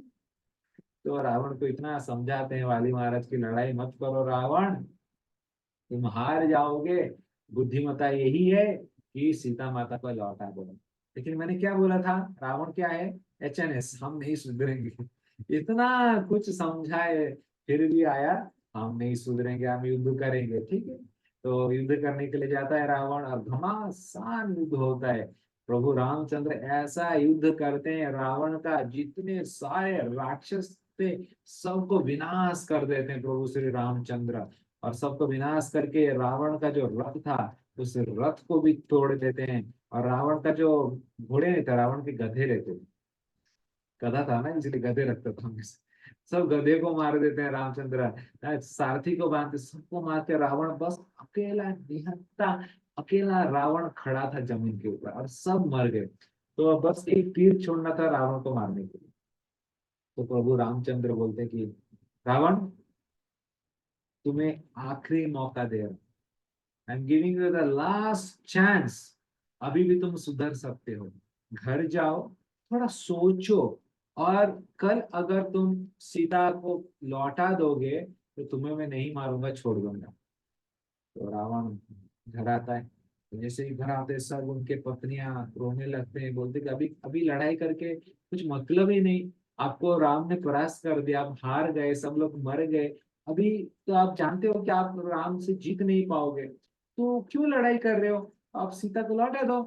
तो रावण को इतना समझाते हैं वाली महाराज की, लड़ाई मत करो रावण, तुम हार जाओगे, बुद्धिमता यही है कि सीता माता को लौटा दो। लेकिन मैंने क्या बोला था, रावण क्या है, एचएनएस, हम नहीं सुधरेंगे। इतना कुछ समझाए फिर भी आया, हम नहीं सुधरेंगे, हम युद्ध करेंगे, ठीक है। तो युद्ध करने के लिए जाता है रावण, और घमासान युद्ध होता है। प्रभु रामचंद्र ऐसा युद्ध करते हैं, रावण का जितने सारे राक्षस थे सबको विनाश कर देते हैं प्रभु श्री रामचंद्र। और सबको विनाश करके रावण का जो रथ था, उस रथ को भी तोड़ देते हैं। और रावण का जो घोड़े नहीं था, रावण के गधे रहते थे, गधा था ना इसलिए गधे रखता था हमेशा, सब गधे को मार देते हैं रामचंद्र। सारथी को बांधते, सबको मार के रावण बस अकेला निहत्था, अकेला रावण खड़ा था जमीन के ऊपर, और सब मर गए। तो अब बस एक तीर छोड़ना था रावण को मारने के लिए। तो प्रभु रामचंद्र बोलते कि रावण, तुम्हें आखिरी मौका दे रहा, I am giving you the last chance, अभी भी तुम सुधर सकते हो। घर जाओ, थोड़ा सोचो, और कल अगर तुम सीता को लौटा दोगे तो तुम्हें मैं नहीं मारूंगा, छोड़ दूंगा। तो रावण घर आता है, तो जैसे ही घर आते हैं, सब उनके पत्नियां रोने लगते हैं, बोलते कि अभी अभी लड़ाई करके कुछ मतलब ही नहीं, आपको राम ने परास्त कर दिया, आप हार गए, सब लोग मर गए, अभी तो आप जानते हो कि आप राम से जीत नहीं पाओगे, तो क्यों लड़ाई कर रहे हो, आप सीता को लौटा दो,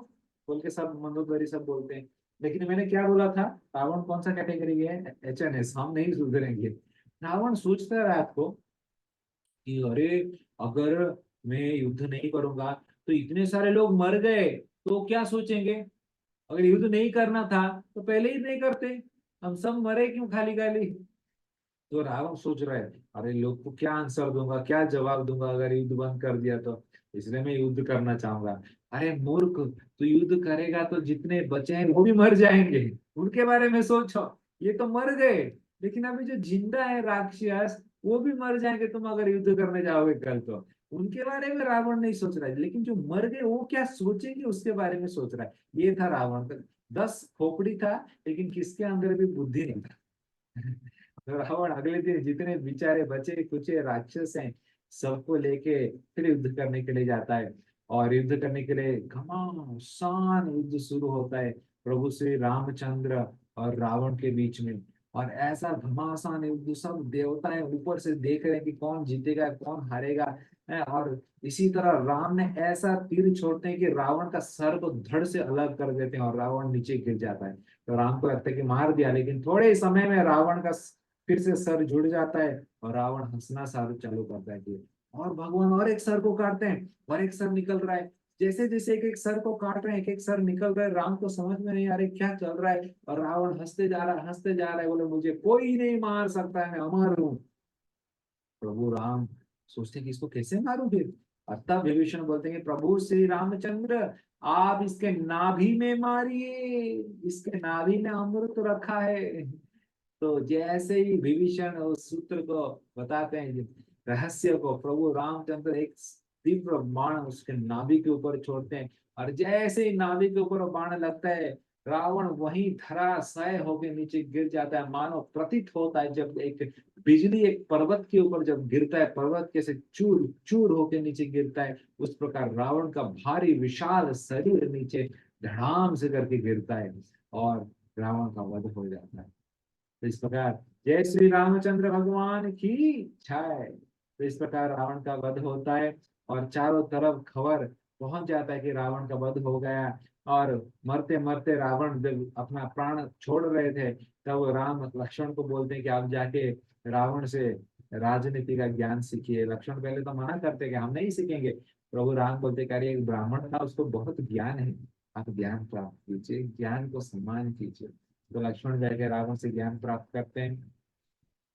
बोल के सब मंदोदरी सब बोलते हैं। लेकिन मैंने क्या बोला था, रावण कौन सा कैटेगरी है, एचएनएस, हम नहीं सुधरेंगे। रावण सोचता है रात को कि अरे, अगर मैं युद्ध नहीं करूंगा तो इतने सारे लोग मर गए, तो क्या सोचेंगे, अगर युद्ध नहीं करना था तो पहले ही नहीं करते, हम सब मरे क्यों खाली खाली। तो रावण सोच रहा है, अरे लोग को क्या आंसर दूंगा, क्या जवाब दूंगा अगर युद्ध बंद कर दिया तो, इसलिए मैं युद्ध करना चाहूंगा। अरे मूर्ख, तू युद्ध करेगा तो जितने बचे हैं वो भी मर जाएंगे, उनके बारे में सोचो, ये तो मर गए, लेकिन अभी जो जिंदा है राक्षस, वो भी मर जाएंगे तुम अगर युद्ध करने जाओगे कल तो। उनके बारे में रावण नहीं सोच रहा है, लेकिन जो मर गए वो क्या सोचेंगे उसके बारे में सोच रहा है। ये था रावण का, 10 खोपड़ी था, लेकिन किसके अंदर भी बुद्धि नहीं था। तो रावण अगले दिन जितने बेचारे बचे कुचे राक्षस हैं, सबको लेके फिर युद्ध करने के लिए जाता है। और युद्ध करने के लिए घमासान युद्ध शुरू होता है प्रभु श्री रामचंद्र और रावण के बीच में। और ऐसा घमासान युद्ध, सब देवताएं ऊपर से देख रहे हैं कि कौन जीतेगा कौन हारेगा है। और इसी तरह राम ने ऐसा तीर छोड़ते हैं कि रावण का सर को धड़ से अलग कर देते हैं, और रावण नीचे गिर जाता है। तो राम को लगता है कि मार दिया, लेकिन थोड़े ही समय में रावण का फिर से सर जुड़ जाता है, और रावण हंसना सारू चालू करता है कि और भगवान और एक सर को काटते हैं, और एक सर निकल रहा है। जैसे जैसे एक एक सर को काट रहे हैं, एक एक सर निकल रहा है, राम को समझ में नहीं आ रहा क्या चल रहा है, और रावण हंसते जा रहा है, हंसते जा रहा है, बोले मुझे कोई नहीं मार सकता है, मैं अमर हूँ। प्रभु राम सोचते हैं कि इसको कैसे मारूं फिर। और तब विभीषण बोलते हैं कि प्रभु श्री रामचंद्र, आप इसके नाभि में मारिए, इसके नाभि में अमृत रखा है। तो जैसे ही विभीषण उस सूत्र को बताते हैं, रहस्य को, प्रभु रामचंद्र एक तीव्र बाण उसके नाभि के ऊपर छोड़ते हैं। और जैसे ही नाभि के ऊपर वो बाण लगता है, रावण वहीं धराशायी होकर नीचे गिर जाता है। मानो प्रतीत होता है जब एक बिजली एक पर्वत के ऊपर जब गिरता है, पर्वत कैसे चूर चूर होकर नीचे गिरता है, उस प्रकार रावण का भारी विशाल शरीर नीचे धड़ाम से करके गिरता है, और रावण का वध हो जाता है। तो इस प्रकार जय श्री रामचंद्र भगवान की जय। तो इस प्रकार रावण का वध होता है, और चारों तरफ खबर पहुंच जाता है कि रावण का वध हो गया। और मरते मरते रावण जब अपना प्राण छोड़ रहे थे, तब राम लक्ष्मण को बोलते हैं कि आप जाके रावण से राजनीति का ज्ञान सीखिए। लक्ष्मण पहले तो मना करते कि हम नहीं सीखेंगे। प्रभु राम बोलते कि अरे एक ब्राह्मण था, उसको बहुत ज्ञान है, आप ज्ञान प्राप्त कीजिए, ज्ञान को सम्मान कीजिए। तो लक्ष्मण जाके रावण से ज्ञान प्राप्त करते हैं।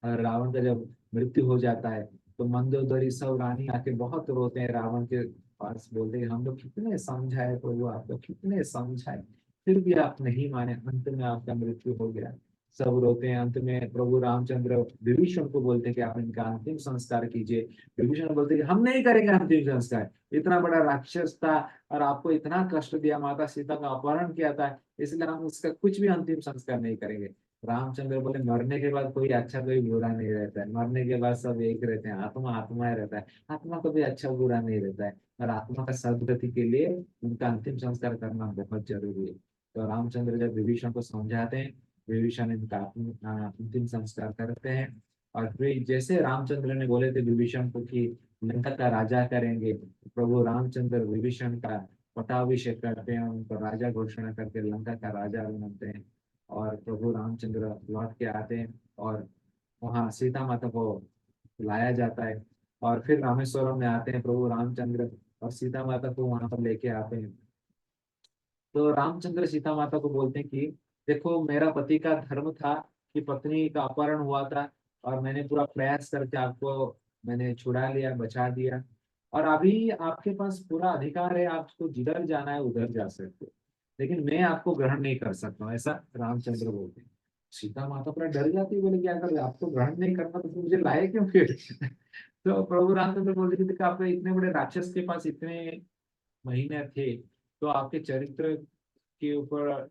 और रावण का जब मृत्यु हो जाता है, तो मंदोदरी सब रानी आके बहुत रोते हैं रावण के पास, बोलते हैं हम लोग कितने समझाए प्रभु, आप लोग कितने समझाए, फिर भी आप नहीं माने, अंत में आपका मृत्यु हो गया। सब रोते हैं। अंत में प्रभु रामचंद्र विभीषण को बोलते हैं कि आप इनका अंतिम संस्कार कीजिए। विभीषण बोलते हैं कि हम नहीं करेंगे अंतिम संस्कार, इतना बड़ा राक्षस था और आपको इतना कष्ट दिया, माता सीता का अपहरण किया था, इसलिए हम उसका कुछ भी अंतिम संस्कार नहीं करेंगे। रामचंद्र बोले मरने के बाद कोई अच्छा कोई बुरा नहीं रहता है, मरने के बाद सब एक रहते हैं, आत्मा आत्मा ही रहता है, आत्मा कभी अच्छा बुरा नहीं रहता है, और आत्मा का सदगति के लिए उनका अंतिम संस्कार करना बहुत जरूरी है। तो रामचंद्र जब विभीषण को समझाते हैं, विभीषण इनका अंतिम संस्कार करते हैं। और फिर जैसे रामचंद्र ने बोले थे विभीषण को कि लंका का राजा करेंगे, प्रभु रामचंद्र विभीषण का पट्टाभिषेक करते हैं, उनको राजा घोषणा करके लंका का राजा बनाते हैं। और प्रभु रामचंद्र लौट के आते हैं और वहाँ सीता माता को लाया जाता है। और फिर रामेश्वरम में आते हैं प्रभु रामचंद्र और सीता माता को वहां पर लेके आते हैं। तो रामचंद्र सीता माता को बोलते हैं कि देखो मेरा पति का धर्म था कि पत्नी का अपहरण हुआ था, और मैंने पूरा प्रयास करके आपको मैंने छुड़ा लिया, बचा दिया, और अभी आपके पास पूरा अधिकार है, आपको जिधर जाना है उधर जा सकते हो, लेकिन मैं आपको ग्रहण नहीं कर सकता हूँ, ऐसा रामचंद्र बोलते हैं। सीता माता पूरा डर जाती है, बोले क्या कर आपको ग्रहण नहीं करना तो फिर मुझे लाए क्यों फिर तो प्रभु रामचंद्र बोलते थे कि आप इतने बड़े राक्षस के पास इतने महीने थे, तो आपके चरित्र के ऊपर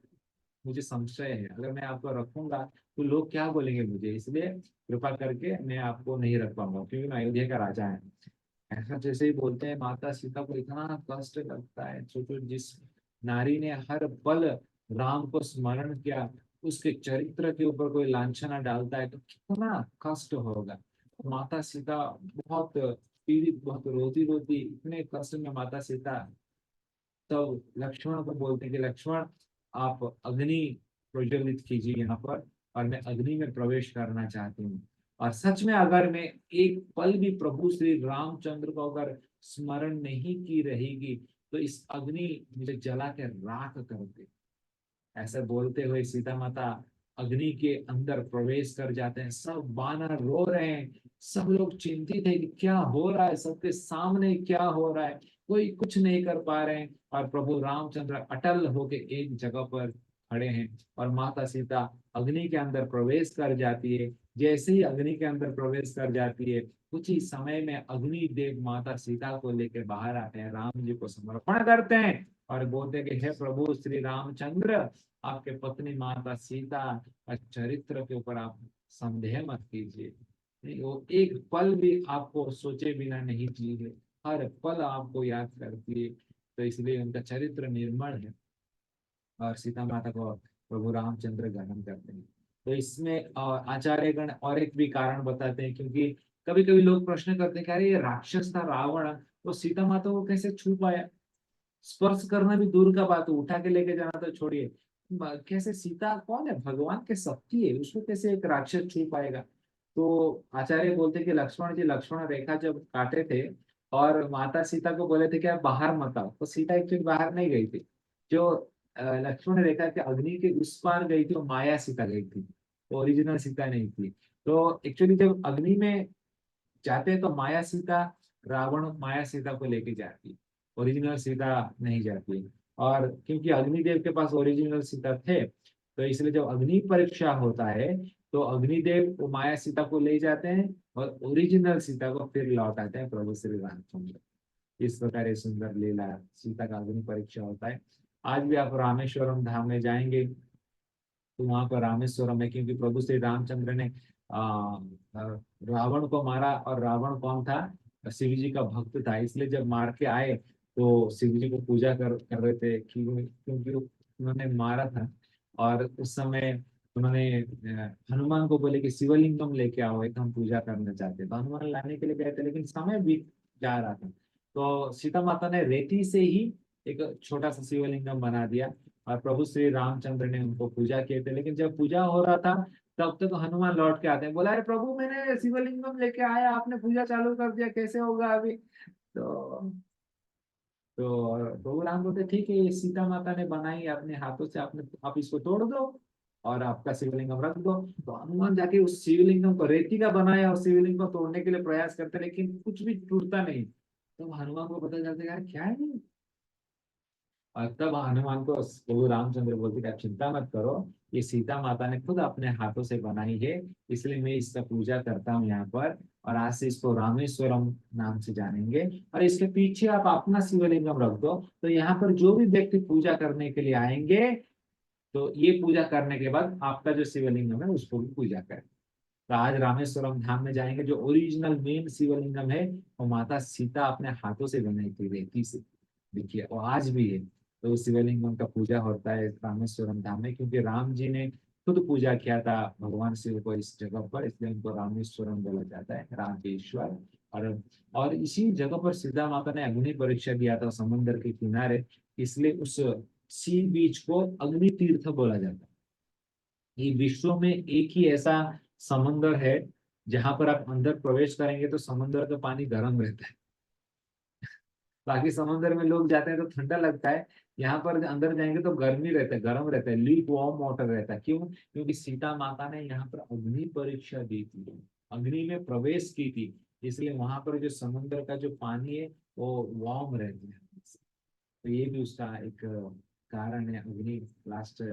मुझे संशय है, अगर मैं आपको रखूंगा तो लोग क्या बोलेंगे मुझे, इसलिए कृपा करके मैं आपको नहीं रख पाऊंगा, क्योंकि मैं अयोध्या का राजा है। ऐसा जैसे ही बोलते हैं, माता सीता को इतना कष्ट लगता है। सोचो जिस नारी ने हर पल राम को स्मरण किया, उसके चरित्र के ऊपर कोई लांछना डालता है तो कितना कष्ट होगा। माता सीता बहुत पीड़ित, बहुत रोती रोती, इतने कष्ट में माता सीता, तो लक्ष्मण को बोलते हैं कि लक्ष्मण आप अग्नि प्रज्वलित कीजिए यहाँ पर, और मैं अग्नि में प्रवेश करना चाहती हूँ। और सच में अगर मैं एक पल भी प्रभु श्री रामचंद्र को अगर स्मरण नहीं की रहेगी, तो इस अग्नि मुझे जला के राख कर दे। ऐसे बोलते हुए सीता माता अग्नि के अंदर प्रवेश कर जाते हैं। सब बानर रो रहे हैं, सब लोग चिंतित है कि क्या हो रहा है, सबके सामने क्या हो रहा है, कोई कुछ नहीं कर पा रहे हैं। और प्रभु रामचंद्र अटल होके एक जगह पर खड़े हैं, और माता सीता अग्नि के अंदर प्रवेश कर जाती है। जैसे ही अग्नि के अंदर प्रवेश कर जाती है, कुछ ही समय में अग्नि देव माता सीता को लेकर बाहर आते हैं, राम जी को समर्पण करते हैं और बोलते हैं कि हे प्रभु श्री रामचंद्र, आपके पत्नी माता सीता का चरित्र के ऊपर आप संदेह मत कीजिए। नहीं, वो एक पल भी आपको सोचे बिना नहीं जी है, हर पल आपको याद करती है, तो इसलिए उनका चरित्र निर्मल है। और सीता माता को प्रभु रामचंद्र ग्रहण करते हैं। तो इसमें आचार्यगण और एक भी कारण बताते हैं, क्योंकि कभी कभी लोग प्रश्न करते हैं कि अरे ये राक्षस था रावण, तो सीता माता को कैसे छू पाया। स्पर्श करना भी दूर का बात है, उठा के लेके जाना तो छोड़िए, कैसे सीता कौन है, भगवान के शक्ति है, उसको कैसे एक राक्षस छू पाएगा। तो आचार्य बोलते हैं कि लक्ष्मण जी लक्ष्मण रेखा जब काटे थे और माता सीता को बोले थे कि आप बाहर मत आओ, तो सीता एक्चुअली बाहर नहीं गई थी। जो लक्ष्मण रेखा के अग्नि के उस पार गई थी वो माया सीता गई थी, तो ओरिजिनल सीता नहीं थी। तो एक्चुअली जब अग्नि में जाते हैं तो माया सीता, रावण माया सीता को लेके जाती है, ओरिजिनल सीता नहीं जाती है। और क्योंकि अग्निदेव के पास ओरिजिनल सीता थे, तो इसलिए जब अग्नि परीक्षा होता है तो अग्निदेव वो माया सीता को ले जाते हैं और ओरिजिनल सीता को फिर लौटाते हैं प्रभु श्री रामचंद्र। इस प्रकार ये सुंदर लीला सीता का अग्नि परीक्षा होता है। आज भी आप रामेश्वरम धाम में जाएंगे तो वहां पर रामेश्वरम है, क्योंकि प्रभु श्री रामचंद्र ने आ, रावण को मारा, और रावण कौन था, शिव जी का भक्त था, इसलिए जब मार के आए तो शिव जी को पूजा कर रहे थे, क्योंकि उन्होंने मारा था। और उस समय उन्होंने हनुमान को बोले कि शिवलिंगम लेके आओ, एक हम पूजा करना चाहते हैं, तो हनुमान लाने के लिए गए थे, लेकिन समय बीत जा रहा था, तो सीता माता ने रेती से ही एक छोटा सा शिवलिंगम बना दिया, और प्रभु श्री रामचंद्र ने उनको पूजा किए थे। लेकिन जब पूजा हो रहा था तब तक हनुमान लौट के आते हैं, बोला अरे प्रभु मैंने शिवलिंगम लेके आया, आपने पूजा चालू कर दिया, कैसे होगा अभी। तो प्रभु राम बोलते ठीक है, ये सीता माता ने बनाई अपने हाथों से, आपने आप इसको तोड़ दो और आपका शिवलिंगम रख दो। तो हनुमान जाके उस शिवलिंगम को रेती का बनाया और शिवलिंग को तोड़ने के लिए प्रयास करते, लेकिन कुछ भी टूटता नहीं। तो हनुमान को पता चलता है यार क्या है ये? और तब हनुमान को प्रभु रामचंद्र बोलते कि आप चिंता मत करो, ये सीता माता ने खुद अपने हाथों से बनाई है, इसलिए मैं इसका पूजा करता हूँ यहाँ पर। और आज से इसको रामेश्वरम नाम से जानेंगे। और इसके पीछे आप अपना शिवलिंगम रख दो, तो यहाँ पर जो भी व्यक्ति पूजा करने के लिए आएंगे, तो ये पूजा करने के बाद आपका जो शिवलिंगम है उसको भी पूजा करें। तो आज रामेश्वरम धाम में जाएंगे, जो ओरिजिनल मेन शिवलिंगम है वो माता सीता अपने हाथों से बनाई थी रेती से, देखिए, और आज भी है। तो उस शिवलिंगम का पूजा होता है रामेश्वरम धाम में, क्योंकि राम जी ने खुद पूजा किया था भगवान शिव को इस जगह पर, इसलिए उनको रामेश्वरम बोला जाता है, राम के ईश्वर। और इसी जगह पर सीता माता ने अग्नि परीक्षा दिया था समुद्र के किनारे, इसलिए उस सी बीच को अग्नि तीर्थ बोला जाता है। ये विश्व में एक ही ऐसा समंदर है जहां पर आप अंदर प्रवेश करेंगे तो समंदर का पानी गर्म रहता है। बाकी समंदर में लोग जाते हैं तो ठंडा लगता है, यहाँ पर अंदर जाएंगे तो गर्मी रहता है, गर्म रहता है, लीक वार्म वाटर रहता है। क्यों? क्योंकि सीता माता ने यहाँ पर अग्नि परीक्षा दी थी, अग्नि में प्रवेश की थी, इसलिए वहां पर जो समुद्र का जो पानी है वो वार्म रहता है। तो ये भी उसका एक कारण है। अग्नि लास्ट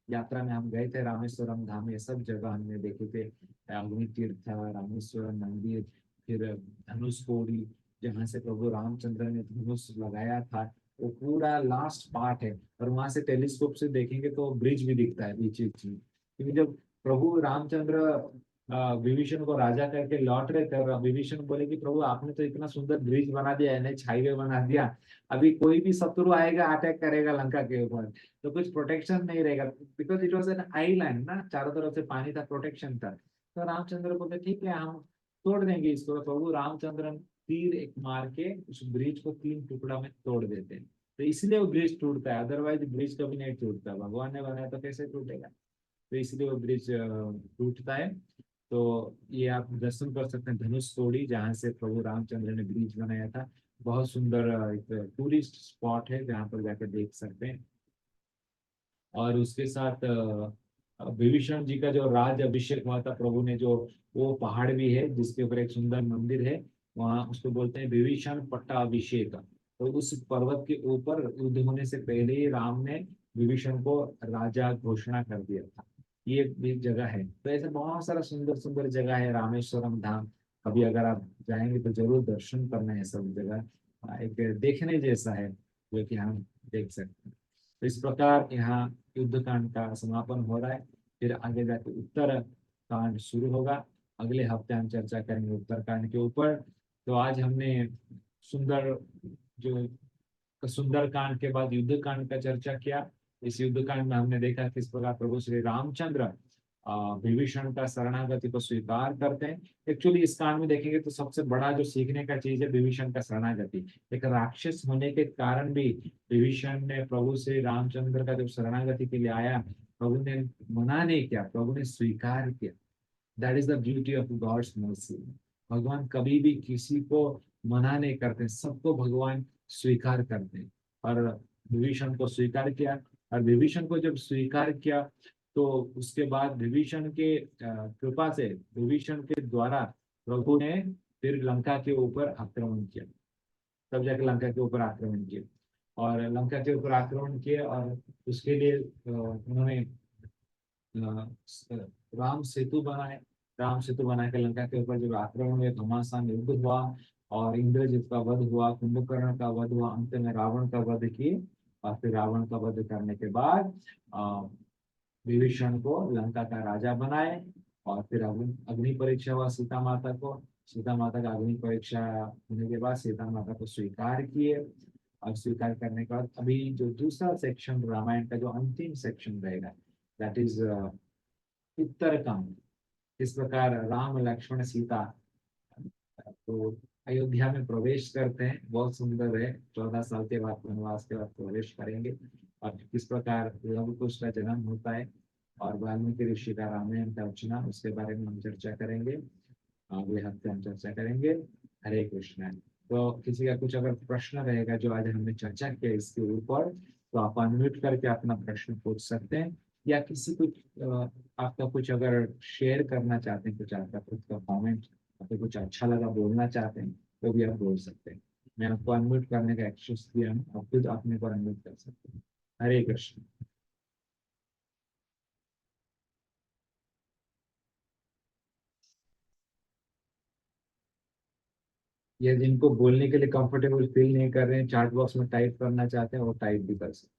यात्रा में हम गए थे रामेश्वरम धाम, ये सब जगह हमने देखे थे, अग्नि तीर्थ, रामेश्वरम मंदिर, फिर धनुष कोडी जहाँ से प्रभु रामचंद्र ने धनुष लगाया था, वो पूरा लास्ट पार्ट है। और वहां से टेलीस्कोप से देखेंगे तो ब्रिज भी दिखता है बीच बीच में, क्योंकि जब प्रभु रामचंद्र विभीषण को राजा करके लौट रहे थे, और विभीषण बोले कि प्रभु आपने तो इतना सुंदर ब्रिज बना दिया, एनएच हाईवे बना दिया, अभी कोई भी शत्रु आएगा अटैक करेगा लंका के ऊपर तो कुछ प्रोटेक्शन नहीं रहेगा, because it was an island ना, चारों तरफ से पानी था, प्रोटेक्शन था। तो रामचंद्र बोलते ठीक है हम तोड़ देंगे इसको। तो प्रभु रामचंद्र तीर एक मार के उस ब्रिज को 3 टुकड़ा में तोड़ देते हैं। तो इसलिए वो ब्रिज टूटता है, अदरवाइज ब्रिज कभी नहीं टूटता, भगवान ने बनाया तो कैसे टूटेगा। तो इसलिए वो ब्रिज टूटता है। तो ये आप दर्शन कर सकते हैं धनुष कोडी, जहाँ से प्रभु रामचंद्र ने ब्रिज बनाया था। बहुत सुंदर एक टूरिस्ट स्पॉट है जहाँ पर जाकर देख सकते हैं। और उसके साथ विभीषण जी का जो राज अभिषेक हुआ था प्रभु ने, जो वो पहाड़ भी है जिसके ऊपर एक सुंदर मंदिर है, वहाँ उसको बोलते हैं विभीषण पट्टाभिषेक। तो उस पर्वत के ऊपर युद्ध होने से पहले ही राम ने विभीषण को राजा घोषणा कर दिया था। ये भी जगह है। तो ऐसे बहुत सारा सुंदर सुंदर जगह है रामेश्वरम धाम। कभी अगर आप जाएंगे तो जरूर दर्शन करना है सब जगह, एक देखने जैसा है जो कि हम देख सकते हैं। तो इस प्रकार यहाँ युद्ध कांड का समापन हो रहा है। फिर आगे जाके उत्तर कांड शुरू होगा। अगले हफ्ते हम चर्चा करेंगे उत्तर कांड के ऊपर। तो आज हमने सुंदर जो सुंदर कांड के बाद युद्ध कांड का चर्चा किया। इस युद्ध कांड में हमने देखा किस प्रकार प्रभु श्री रामचंद्र विभीषण का शरणागति को स्वीकार करते हैं। एक्चुअली इस कांड में देखेंगे तो सबसे बड़ा जो सीखने का चीज है विभीषण का शरणागति। एक राक्षस होने के कारण भी विभीषण ने प्रभु श्री रामचंद्र का जब शरणागति के लिए आया, प्रभु ने मना नहीं किया, प्रभु ने स्वीकार किया। That is the beauty of God's mercy. भगवान कभी भी किसी को मना नहीं करते, सबको भगवान स्वीकार करते हैं। और विभीषण को स्वीकार किया। और विभीषण को जब स्वीकार किया तो उसके बाद विभीषण के कृपा से, विभीषण के द्वारा प्रभु ने फिर लंका के ऊपर आक्रमण किया। तब जाके लंका के ऊपर आक्रमण किया, और लंका के ऊपर आक्रमण किए। और उसके लिए उन्होंने राम सेतु बनाए। राम सेतु बना के लंका के ऊपर जब आक्रमण हुए, घमासान युद्ध हुआ, और इंद्रजित का वध हुआ, कुंभकर्ण का वध हुआ, अंत में रावण का वध किए। और फिर रावण का वध करने के बाद विभीषण को लंका का राजा बनाए। और फिर अग्नि परीक्षा हुआ सीता माता को। सीता माता का अग्नि परीक्षा होने के बाद सीता माता को स्वीकार किए। और स्वीकार करने के बाद अभी जो दूसरा सेक्शन रामायण का जो अंतिम सेक्शन रहेगा, दैट इज उत्तरकांड। इस प्रकार राम लक्ष्मण सीता तो अयोध्या में प्रवेश करते हैं। बहुत सुंदर है, 14 साल के बाद वनवास के बाद प्रवेश करेंगे। और किस प्रकार लव कुश का जन्म होता है, और वाल्मीकि ऋषि का रामायण का रचना, उसके बारे में हम चर्चा करेंगे। अगले हफ्ते हम चर्चा करेंगे। हरे कृष्ण। तो किसी का कुछ अगर प्रश्न रहेगा जो आज हमने चर्चा किया इसके ऊपर, तो आप अनम्यूट करके अपना प्रश्न पूछ सकते हैं। या किसी कुछ आपका कुछ अगर शेयर करना चाहते हैं, कुछ आपका खुद का कमेंट, आपको कुछ अच्छा लगा बोलना चाहते हैं, तो भी आप बोल सकते हैं। मैं आपको अनम्यूट करने का एक्सेस दिया हूँ, आप खुद अपने को अनम्यूट कर सकते हैं। हरे कृष्ण। या जिनको बोलने के लिए कंफर्टेबल फील नहीं कर रहे हैं, चैट बॉक्स में टाइप करना चाहते हैं, वो टाइप भी कर सकते हैं।